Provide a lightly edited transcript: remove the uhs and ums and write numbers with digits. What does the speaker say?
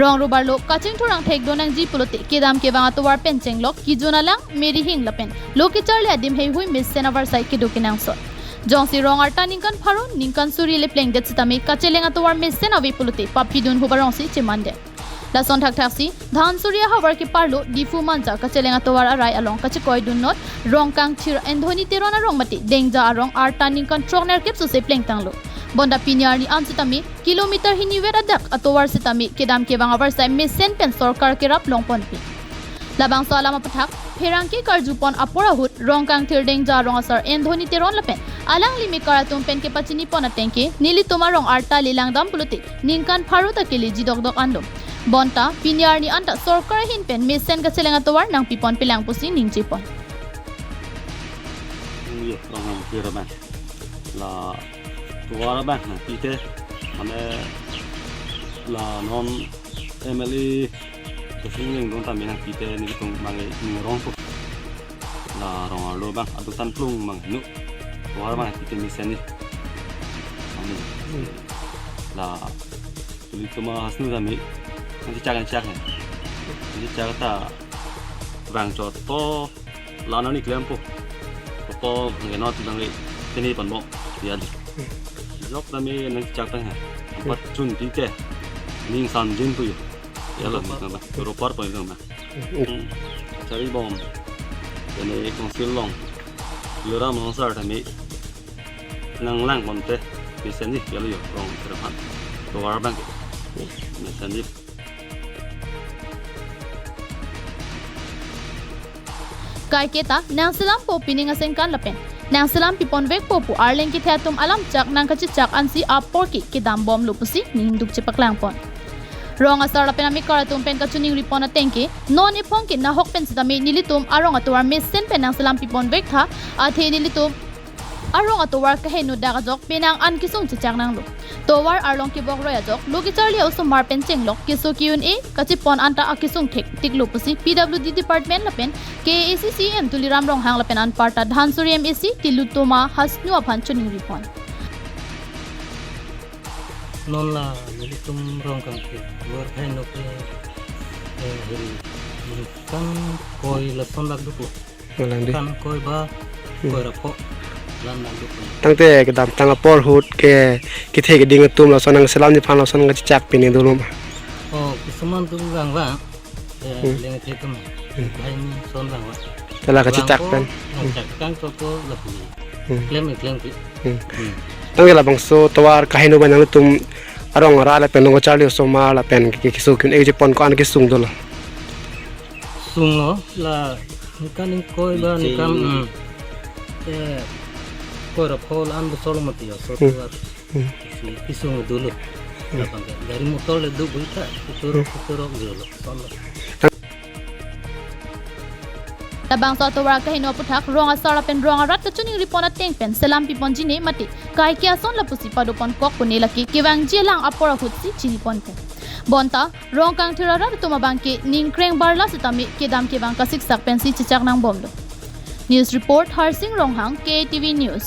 rong rubar lo kaching thurang thek donang ji pulote kedam ke bang atovar pen chenglok ki jonalang meri hing lapen loki charle adim hei hui mesen avar sai ke dokinang so jongsi rong arta ningkan pharo ningkan suri le pleng det sitami kacheleng atovar mesen avi pulote papidun hubarong si chemande lason thak thaksi dhan surya havar ke parlo difu manja kacheleng atovar arai along kachikoi dun not Rongkangthir Anthony Teron arong mati dengja arong arta ningkan trogner kep su se pleng tanglo bonda pinyar ni ansitami kilometer hini wer adak atovar sitami kedam ke bang avar sai mesen pen sarkar ke rap longpon pi labang so alama pathak pherangki karjupon apora hut Rongkangthir dengja arong asar Anthony Teron lapen alang limi karatum pen ke pachini pona tenke nili tomarong arta lilang dam puluti ningkan pharuta ke li jidok dok andom bonta pinyar ni anta sarkar hin pen mesen kacheleng atovar nang pipon pilang pusi ningchipon là tua đó bạn là tí tê mà đây là non emily tôi xin linh đúng tầm mình là tí tê nên cũng bằng cái rong phục là rong lô bang atau tan plung bằng nụ tua đó bạn tí tê mình xem đi là tụi tôi mà snu ra mình chỉ chắc này chỉ chắc ta vàng cho to là nó nít lên po po người nó thì đang lấy cái này bản bộ thì ăn dốc ra mấy năng chắc tăng hả bắt chun tí tê ning san jin tu ya là mình mà tôi rồi bắt rồi mà chơi bom cái này con xíu long lừa ra một sợi thì mấy năng lang bom tê thì sen đi ya là rồi rong cái đó tôi vào bang mình sen đi kai keta nang silam po pining aseng kan lapen nang silam pipon vek po pu arleng ki theatum alam chak nang kachi chak ansi apor ki kedam bom lupusi ning duk chepaklang pon rong asar lapen ami karatum pen kachuning ripona tenke non ipong ki nahok pen sidami nilitum arong atwar mesen pen nang silam pipon vek tha athe nilitum arong atwar ka henu daga jok penang an kisung chichak nang lo towar arlong ki bok roya jok loki charli also mar pen chenglok kisu kiun e kachipon anta akisung thek tiklu pusi pwd department lapen KACCM tuliram rong hang lapen an parta dhansuri MAC tilutoma hasnu aphan chuning ripon non la nilitum Rongkangthir war henu ke heri kan koi la sondak duku kan koi ba koi rapoตั้งแต่กระดับตั้งปอร์ฮูดแกกิเทกดิ่งตุ้มเราสนังสลามนี่พันเราสนังจักปีนี้ดูลมโอ้สมันตุ้งรังว่าเลี้ยงเทตุ้มใครมีสนรังว่าแต่ละก็จักเป็นจักกังก็ละปีเคลมอีกเคลมปีตั้งแต่ละบางโซตัวก็ให้นูบันยังตุ้มอารมณ์อะไรละเป็นนกชาลีโซมาละเป็นกิสุกินเอจิปอนก็อันกิสุงดูละสุงเนาะละนี่กันนี่คอยบ้านนี่กันkoi rapol an besol mati ya so tuar pisung dulu dari motor le du buita tuturo dulu solo tabang sa towar ka hino puthak rong asara pen rong arat ka chuning ripona teng pen selam pipon jine mati kai kya son la pusi padopon kok pune laki kewang jelang apora hutsi chini ponte bonta Rongkangthir arat tumabang ke ningkreng barla sitami kedam kewang ka siksak pen si chichak nang bomdo News report Harsing Ronghang KTV News